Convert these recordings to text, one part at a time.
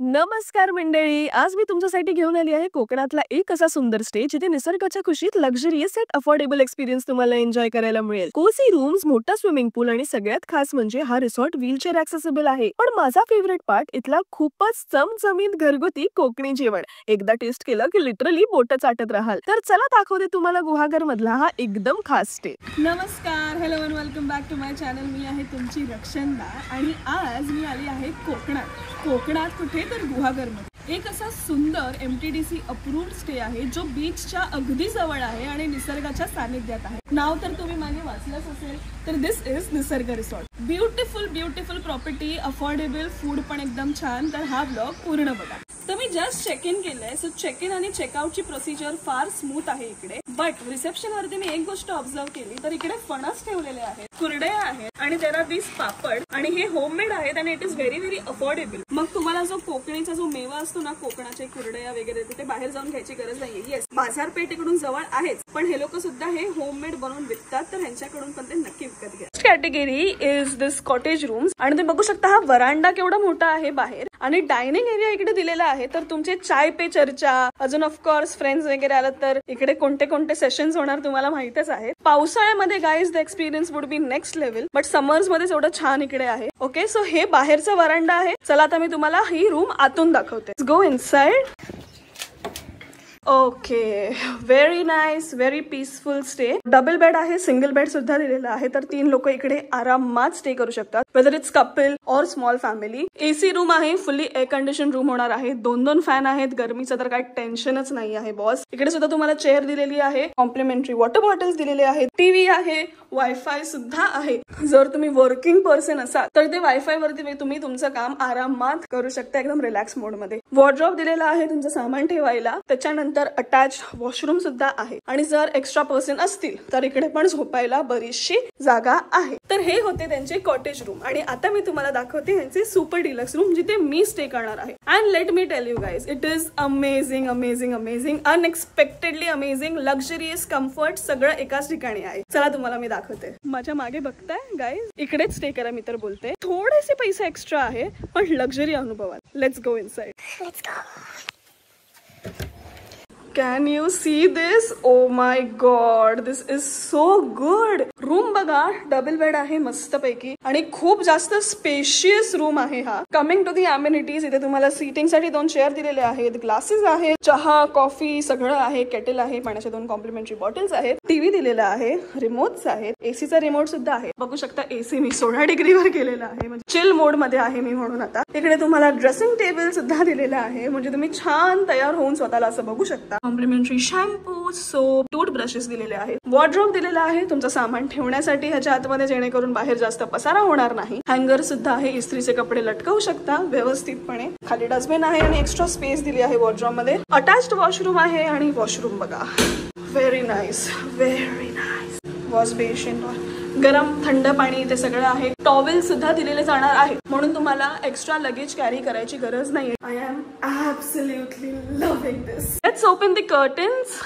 नमस्कार मंडळी, आज मी तुमच्यासाठी घेऊन आली आहे कोकणातला एक असा सुंदर स्टे जिथे निसर्गाच्या खुशीत लक्झरियस अँड अफोर्डेबल एक्सपिरियन्स तुम्हाला एन्जॉय करायला मिळेल. कोसी रूम्स, मोठा स्विमिंग पूल आणि सगळ्यात खास म्हणजे हा रिसॉर्ट व्हीलचेअर ऍक्सेसिबल आहे. पण माझा फेवरेट पार्ट इथला खूपच चमचमीत घरगुती कोकणी जेवण. एकदा टेस्ट केलं की लिटरली बोट चाटत राहाल. तर चला दाखवते तुम्हाला गुहागर मधला हा एकदम खास स्टे. नमस्कार, hello and welcome back to my channel. मी आहे तुमची रक्षणदा आणि आज मी आली आहे कोकणात कुठे तर गुहागरमध्ये. एक असा सुंदर MTDC अप्रूव्ड स्टे आहे जो बीचच्या अगदी जवळ आहे आणि निसर्गाच्या सानिध्यात आहे. नाव तर तुम्ही मागे वाचलंच असेल, तर दिस इज निसर्ग resort. Beautiful property, affordable food पण एकदम छान. तर हा ब्लॉग पूर्ण बघा. तर मी जस्ट चेक इन केलंय. सो चेक इन आणि चेकआउटची प्रोसिजर फार स्मूथ आहे इकडे. बट रिसेप्शन वरती मी एक गोष्ट ऑब्झर्व केली, तर इकडे फणस ठेवलेले आहेत, कुरडया आहेत आणि त्याला दिस पापड, आणि हे होममेड आहेत आणि इट इज व्हेरी अफोर्डेबल. मग तुम्हाला जो कोकणीचा जो मेवा असतो ना, कोकणाचे कुरडया वगैरे, तिथे बाहेर जाऊन घ्यायची गरज नाहीये. येस, बाजारपेठ इकडून जवळ आहेच, पण हे लोक सुद्धा हे होममेड बनवून विकतात, तर ह्यांच्याकडून पण ते नक्की विकत घ्या. Category is this cottage rooms. आणि तुम्ही बघू शकता हा वरांडा केवढा मोठा आहे बाहेर, आणि डायनिंग एरिया इकडे दिलेला आहे. तर तुमचे चाय पे चर्चा, अजून ऑफकोर्स फ्रेंड्स वगैरे आलं तर इकडे कोणते कोणते सेशन्स होणार तुम्हाला माहितच आहे. पावसाळ्यामध्ये guys the experience would be next level, but summers मध्ये एवढं छान इकडे आहे. ओके, सो हे बाहेरचा वरांडा आहे. चला आता मी तुम्हाला ही रूम आतून दाखवते. Go inside. Okay, very nice, very peaceful stay. Double bed आहे, सिंगल बेड सुद्धा दिलेला आहे, तर 3 लोक इकडे आरामात स्टे करू शकतात, वेदर इट्स कपल और स्मॉल फॅमिली. AC रूम आहे, फुल्ली एअर कंडिशन रूम होणार आहे. 2 फॅन आहेत, गरमीचं तर काही टेन्शनच नाही आहे बॉस. इकडे सुद्धा तुम्हाला चेअर दिलेली आहे, कॉम्प्लिमेंटरी वॉटर बॉटल्स दिलेले आहेत, टीव्ही आहे, वायफाय सुद्धा आहे. जर तुम्ही वर्किंग पर्सन असाल तर ते वायफाय वरती तुम्ही तुमचं काम आरामात करू शकता, एकदम रिलॅक्स मोड मध्ये. वॉर्डरोब दिलेला आहे तुमचं सामान ठेवायला. त्याच्यानंतर अटॅच वॉशरूम सुद्धा आहे, आणि जर एक्स्ट्रा पर्सन असतील तर इकडे पण झोपायला बरीचशी जागा आहे. तर हे होते त्यांचे कॉटेज रूम, आणि आता मी तुम्हाला दाखवते यांचे सुपर डिलक्स रूम जिथे मी स्टे करणार आहे. And let me tell you guys, it is amazing, unexpectedly amazing, luxurious, comfort सगळं एकाच ठिकाणी आहे. चला तुम्हाला मी दाखवते. माझ्या मागे बघताय गाईज, इकडेच स्टे करा मी तर बोलते. थोडेसे पैसे एक्स्ट्रा आहे, पण लक्झरी अनुभवाल. Let's go inside. Can you see this? Oh my god, this is so good. Room बघा, डबल बेड आहे मस्त पैकी, आणि खूप जास्त स्पेशियस रूम आहे हा. कमिंग टू दी अमेनिटीज, इथे तुम्हाला सीटिंग साठी 2 चेअर दिलेले आहेत, ग्लासेस आहेत, चहा कॉफी सगळं आहे, केटल आहे, पाण्याच्या 2 कॉम्प्लिमेंटरी बॉटल्स आहेत, टीव्ही दिलेला आहे, रिमोट्स आहेत, एसीचा रिमोट सुद्धा आहे. बघू शकता एसी मी 16 डिग्रीवर केलेला आहे, म्हणजे चिल मोड मध्ये आहे मी म्हणून. आता इकडे तुम्हाला ड्रेसिंग टेबल सुद्धा दिलेला आहे, म्हणजे तुम्ही छान तयार होऊन स्वतःला असं बघू शकता. कॉम्प्लिमेंटरी शॅम्पू, सोप, टूथब्रशेस दिलेले आहेत, वॉर्डरोब दिलेला आहे तुमचं सामान ठेवण्यासाठी ह्याच्या आतमध्ये, जेणेकरून बाहेर जास्त पसारा होणार नाही. हँगर सुद्धा आहे, इस्त्रीचे कपडे लटकवू शकता व्यवस्थितपणे. खाली डस्टबिन आहे आणि एक्स्ट्रा स्पेस दिली आहे वॉर्डरोब मध्ये. अटॅच्ड वॉशरूम आहे, आणि वॉशरूम बघा, व्हेरी नाईस. वॉश बेसिन, गरम थंड पाणी ते सगळं आहे. टॉवेल सुद्धा दिलेले जाणार आहे, म्हणून तुम्हाला एक्स्ट्रा लगेज कॅरी करायची गरज नाही. I am absolutely loving this. Let's open the curtains.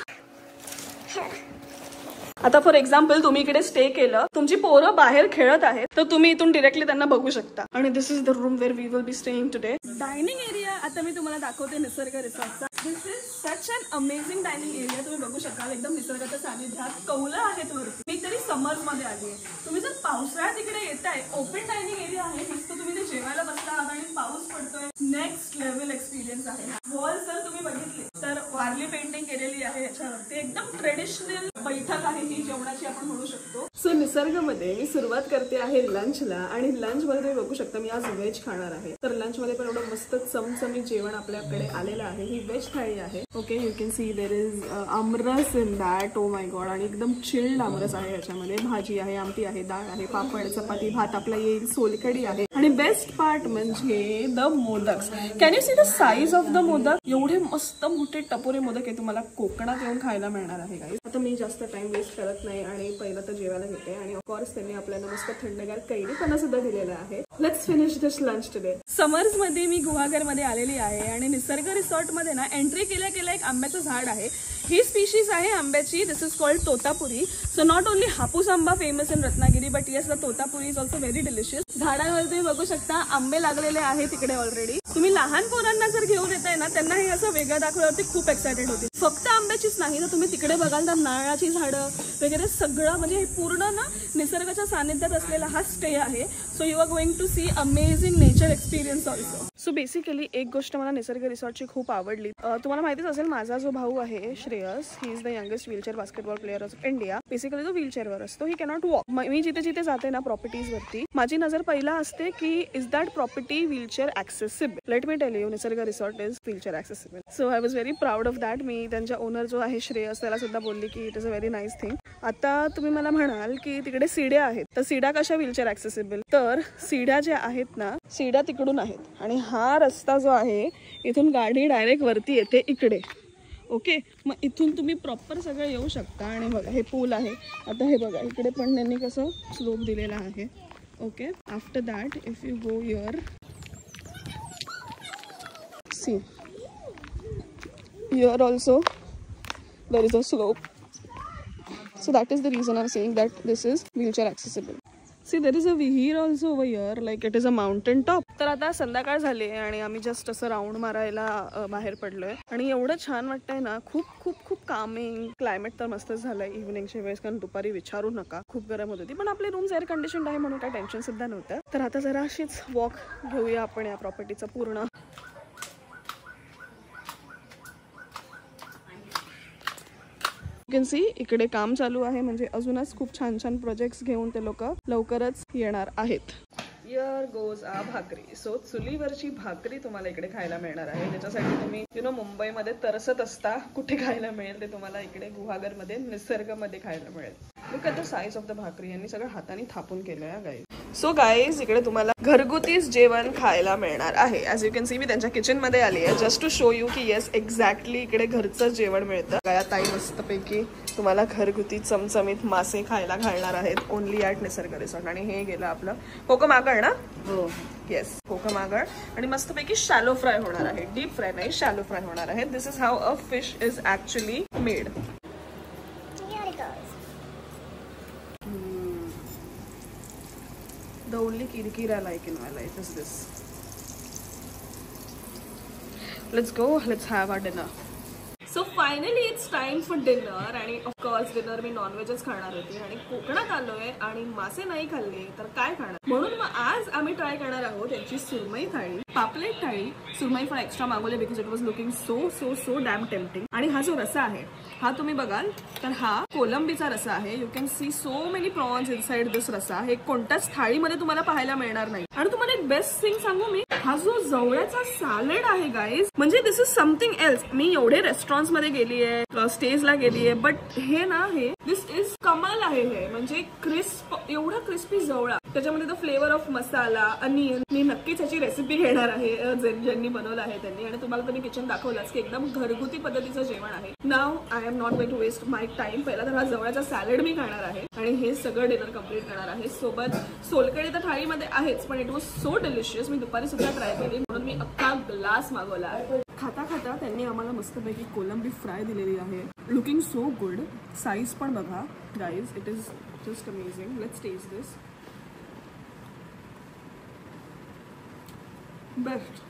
आता फॉर एक्झाम्पल तुम्ही इकडे स्टे केलं, तुमची पोरं बाहेर खेळत आहेत, तर तुम्ही इथून डिरेक्टली त्यांना बघू शकता. आणि this is the room where we will be staying today. Dining area आता मी तुम्हाला दाखवते निसर्ग रिसॉर्टचा. This is such an amazing dining area. तुम्ही बघू शकता एकदम निसर्गाच्या सानिध्यात, कौलं आहेत वरती. मी तरी समर्स मध्ये आली आहे. तुम्ही जर पावसाळ्यात इकडे येताय, ओपन डायनिंग एरिया आहे, नुसतं तुम्ही ते जेवायला बसला आहात आणि पाऊस पडतोय, नेक्स्ट लेवल एक्सपिरियन्स आहे. वॉल जर तुम्ही बघितली तर वारली पेंटिंग केलेली आहे याच्यावरती. एकदम ट्रेडिशनल बैठक आहे ही जेवणाची आपण म्हणू शकतो. सो निसर्गमध्ये मी सुरुवात करते आहे लंचला, आणि लंच मध्ये तुम्ही बघू शकता मी आज व्हेज खाणार आहे. तर लंच मध्ये पण एवढं मस्त चमचमीत जेवण आपल्याकडे आलेलं आहे. ही व्हेज थाळी आहे. Okay, you can C there is aamras in that. O my God, आणि एकदम चिल्ड आमरस आहे याच्यामध्ये. भाजी आहे, आमटी आहे, डाळ आहे, पापड, चपाती, भात आपला येईल, सोलकढी आहे, आणि बेस्ट पार्ट म्हणजे the modak. Can you see the size of the modak? एवढे मस्त मोठे टपोरे मोदक आहे, तुम्हाला कोकणात येऊन खायला मिळणार आहे गाईज. आता मी जास्त टाइम वेस्ट करत नाही आणि पहिलं तर जेवायला घेते. आणि ऑफकोर्स त्यांनी आपल्याला मस्त थंडगार कैरीपणा सुद्धा दिलेला आहे. Let's finish this lunch today. Summers मध्ये मी गुहागर मध्ये आलेली आहे, आणि निसर्ग रिसॉर्ट मध्ये ना एंट्री केल्या एक आंब्याचं झाड आहे. ही स्पीशीज आहे आंब्याची. This is called Totapuri. So not only Hapus amba famous in Ratnagiri, but yes the Totapuri is also very delicious. झाडावर तुम्ही बघू शकता आंबे लागलेले आहे तिकडे ऑलरेडी. तुम्ही लहान पोरांना जर घेऊन येताय ना, त्यांना हे असं वेगळं दाखवल्यावरती खूप एक्सायटेड होतील. फक्त आंब्याचीच नाही तर तुम्ही तिकडे बघाल तर नारळाची झाडं वगैरे सगळं, म्हणजे हे पूर्ण ना निसर्गाच्या सानिध्यात असलेला हा स्टे आहे. So you are going to see amazing nature experience also. So basically एक गोष्ट मला निसर्ग रिसॉर्टची खूप आवडली. तुम्हाला माहितीच असेल माझा जो भाऊ आहे Shreyas, he is the youngest wheelchair basketball player of India. Basically तो व्हीलचेअरवर असतो. ही कॅनॉट वॉक. मी जिथे जिथे जाते ना प्रॉपर्टीजवरती, माझी नजर पहिला असते की is that property wheelchair accessible. Let me tell you, Nisarg resort is wheelchair accessible. So I was very proud of that. मी त्यांच्या ओनर जो आहे श्रेयस त्याला सुद्धा बोलली की it is a very nice thing. आता तुम्ही मला म्हणाल की तिकडे सीड्या आहेत, तर सीड्या कशा व्हीलचेअर ऍक्सेसिबल? तर सीड्या ज्या आहेत ना, सीड्या तिकडून आहेत आणि हा रस्ता जो आहे इथून गाडी डायरेक्ट वरती येते इकडे. ओके, मग इथून तुम्ही प्रॉपर सगळं येऊ शकता. आणि बघा हे पूल आहे. आता हे बघा इकडे पण त्यांनी कसं स्लोप दिलेला आहे. Okay, after that if you go here, see here also there is a slope. So that is the reason I'm saying that this is wheelchair accessible. See, there is a vihir also over here, like it is a mountain top. तर आता संध्याकाळ झाली आहे आणि आम्ही just असं round मारायला बाहेर पडलोय आणि एवढं छान वाटतंय ना. खूप खूप खूप कामिंग. क्लायमेट तर मस्तच झालंय इव्हनिंगच्या वेळेस, कारण दुपारी विचारू नका खूप गरम होत होती, पण आपले रूम्स एअर कंडिशन आहे म्हणून काय टेन्शन सुद्धा नव्हतं. तर आता जरा अशीच वॉक घेऊया आपण या प्रॉपर्टीचा पूर्ण. यू कॅन सी इकडे काम चालू आहे, म्हणजे अजूनच खूप छान छान प्रोजेक्ट्स घेऊन ते लोक लवकरच येणार आहेत. हिअर गोज आ भाकरी. सो चुलीवरची भाकरी तुम्हाला इकडे खायला मिळणार आहे. त्याच्यासाठी तुम्ही मुंबईमध्ये तरसत असता कुठे खायला मिळेल, ते तुम्हाला इकडे गुहागरमध्ये निसर्गमध्ये खायला मिळेल. Look at the size of the भाकरी. यांनी सगळं हाताने थापून केलंय गाईज. सो गाईज इकडे तुम्हाला घरगुतीच जेवण खायला मिळणार आहे. ॲज यू कॅन सी मी त्यांच्या किचन मध्ये आली आहे जस्ट टू शो यू की येस एक्झॅक्टली इकडे घरचं जेवण मिळतं. गया ताई मस्तपैकी तुम्हाला घरगुती चमचमीत मासे खायला घालणार आहेत ओनली ॲट निसर्ग रिसॉर्ट. आणि हे गेलं आपलं कोकम आगळ ना. हो येस, कोकम आगळ. आणि मस्तपैकी शॅलो फ्राय होणार आहे. डीप फ्राय नाही, शॅलो फ्राय होणार आहे. This is how a fish is actually made. The only kirkir I like in my life is this. Let's go, let's have our dinner. So finally it's time for dinner. आणि of course dinner मी नॉनव्हेजच खाणार होती आणि कोकणात आलोय आणि मासे नाही खाल्ले तर काय खाणार, म्हणून मग आज आम्ही ट्राय करणार आहोत त्यांची सुरमई थाळी, पापलेट थाळी. सुरमई पण एक्स्ट्रा मागवले because it was looking so so so dam tempting. आणि हा जो रसा आहे हा तुम्ही बघाल तर हा कोलंबीचा रसा आहे. You can see so many prawns inside this rasa. हे कोणत्याच थाळीमध्ये तुम्हाला पाहायला मिळणार नाही. आणि तुम्हाला एक बेस्ट थिंग सांगू मी, हा जो जवळचा सॅलड आहे गाईज, म्हणजे दिस इज समथिंग एल्स. मी एवढे रेस्टॉरंट्स मध्ये गेली आहे, स्टेजला गेली आहे, बट हे ना हे दिस इज कमाल आहे. हे म्हणजे क्रिस्प, एवढा क्रिस्पी जवळा, त्याच्यामध्ये तो फ्लेवर ऑफ मसाला, अनियन. मी नक्कीच याची रेसिपी घेणार आहे ज्यांनी बनवलं आहे त्यांनी. आणि तुम्हाला तुम्ही किचन दाखवलाच की एकदम घरगुती पद्धतीचं जेवण आहे. नाव I am not going to waste my time. पहिला तर हा जवळचा सॅलड मी खाणार आहे आणि हे सगळं डिनर कम्प्लीट करणार आहे. सोबत सोलकढी तर थाळीमध्ये आहेच, पण इट वॉज सो डिलिशियस. मी दुपारी सुद्धा ट्राय केली म्हणून मी अख्खा ग्लास मागवला आहे. खाता खाता त्यांनी आम्हाला मस्तपैकी कोलंबी फ्राय दिलेली आहे. Looking so good. साईज पण बघा guys, it is just amazing. Let's test this. Best,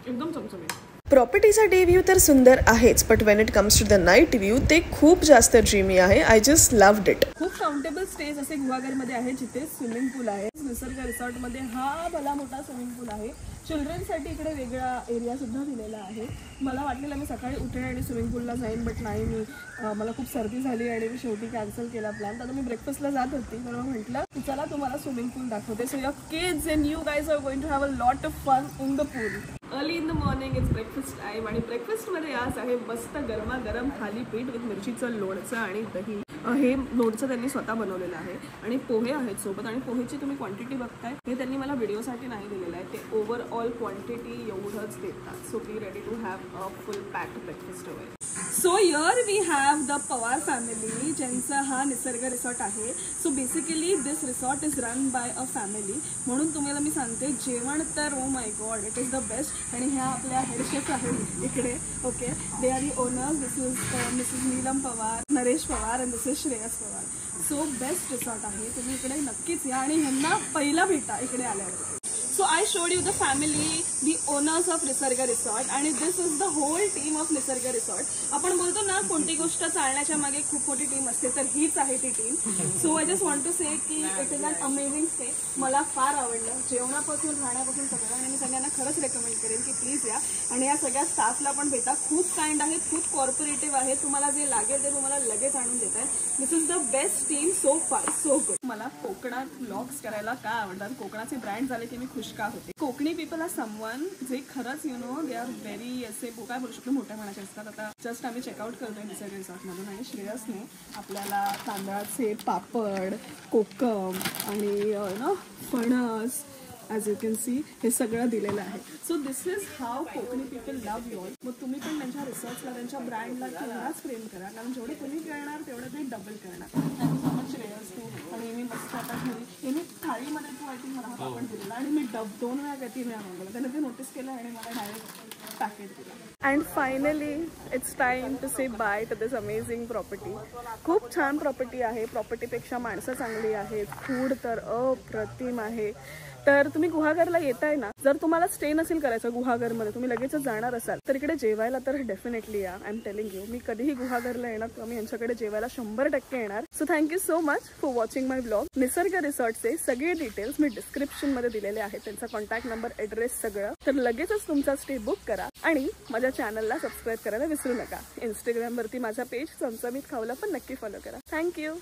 एकदम चमचमीत. प्रॉपर्टीचा डे व्ह्यू तर सुंदर आहेच, but when it comes to the night view ते खूप जास्त ड्रीमी आहे. I just loved it. खूप काउंटेबल स्टेज असे गुहागरमध्ये आहे जिथे स्विमिंग पूल आहे. निसर्ग रिसॉर्टमध्ये हा भला मोठा स्विमिंग पूल आहे. चिल्ड्रनसाठी इकडे वेगळा एरिया सुद्धा दिलेला आहे. मला वाटलेलं मी सकाळी उठेन आणि स्विमिंग पूलला जाईन, बट नाही, मला खूप सर्दी झाली आणि मी शेवटी कॅन्सल केला प्लॅन. तर मी ब्रेकफास्टला जात होती, तर म्हटलं की चला तुम्हाला स्विमिंग पूल दाखवते. So your kids and you guys are going to have a lot of fun in the pool. Early in the morning it's breakfast time. आणि ब्रेकफास्टमध्ये आज आहे मस्त गरमागरम थालीपीठ विथ मिरचीचं लोणचं आणि दही. हे लोणचं त्यांनी स्वतः बनवलेलं आहे आणि पोहे आहेत सोबत. आणि पोहेची तुम्ही क्वांटिटी बघताय, हे त्यांनी मला व्हिडिओसाठी नाही दिलेलं आहे, ते ओव्हरऑल क्वांटिटी एवढंच देतात. So be ready to have a full packed breakfast away. So here we have the Pawar family, ज्यांचा हा निसर्ग रिसॉर्ट आहे. So basically this resort is run by a family. म्हणून तुम्हाला मी सांगते, जेवण तर oh my god, it is the best. आणि ह्या आपल्या हेड शेफ आहेत इकडे. Okay, they are the owners. This is Mrs Neelam Pawar, Naresh Pawar and this is Shreyas Pawar. So best resort आहे. तुम्ही इकडे नक्कीच या आणि ह्यांना पहिला भेटा इकडे आल्यावर. So I showed you the family, the owners of Nisarg resort, आणि this is the whole team of Nisarg resort. आपण बोलतो ना, कोणती गोष्ट चालण्याच्या मागे खूप मोठी टीम असते, तर हीच आहे ती team. So I just want to say की it is an amazing stay. मला फार आवडलं, जेवणापासून राहण्यापासून सगळं. आणि मी सगळ्यांना खरंच रेकमेंड करेन की प्लीज या आणि या सगळ्या स्टाफला पण भेटा. खूप काइंड आहेत, खूप कॉर्पोरेटिव्ह आहे. तुम्हाला जे लागेल ते तुम्हाला लगेच आणून देत आहे. This is the best team so far, so good. मला कोकणात व्लॉग्स करायला का आवडतात, कोकणाचे ब्रँड झाले की मी खुश का होते. कोकणी पीपल आर समवन जे खरंच दे आर व्हेरी असे काय बोलू शकतो, मोठ्या मनाचे असतात. आता जस्ट आम्ही चेकआउट करतोय निसर्ग रिसॉर्टमधून आणि श्रेयसने आपल्याला तांदळाचे पापड, कोकम आणि फणस, ॲज यू कॅन सी, हे सगळं दिलेलं आहे. So this is how Konkani people love you all. मग तुम्ही पण त्यांच्या रिसॉर्ट्सला, त्यांच्या ब्रँडला तेवढाच प्रेम करा, कारण जेवढे तुम्ही करणार तेवढं ते डबल करणार. थँक्यू सो मच श्रेयस तू. आणि मी मस्त आता घरी मी थाळीमध्ये तू आय थिंक मला हा पापड दिलेला आणि मी 2 वेळा का 3 वेळा मागवला. त्याने ते नोटीस केलं आणि मला डायरेक्ट पॅकेट दिला. And finally it's time to say bye to this amazing property. खूप छान प्रॉपर्टी आहे. प्रॉपर्टीपेक्षा माणसं चांगली आहेत. फूड तर अप्रतिम आहे. तर तुम्ही गुहागरला येताय ना, जर तुम्हाला स्टे नसेल करायचं गुहागरमध्ये, तुम्ही लगेचच जाणार असाल तर इकडे जेवायला तर डेफिनेटली या. आय एम टेलिंग यू, मी कधीही गुहागरला येणार तर मी यांच्याकडे जेवायला 100% येणार. So thank you so much for watching my blog. निसर्ग रिसॉर्टचे सगळे डिटेल्स मी डिस्क्रिप्शन मध्ये दिलेले आहेत, त्यांचा कॉन्टॅक्ट नंबर, ॲड्रेस सगळं. तर लगेचच तुमचा स्टे बुक करा आणि माझ्या चॅनलला सबस्क्राईब करायला विसरू नका. इंस्टाग्रामवरती माझा पेज चमचमीत खाऊला पण नक्की फॉलो करा. थँक्यू.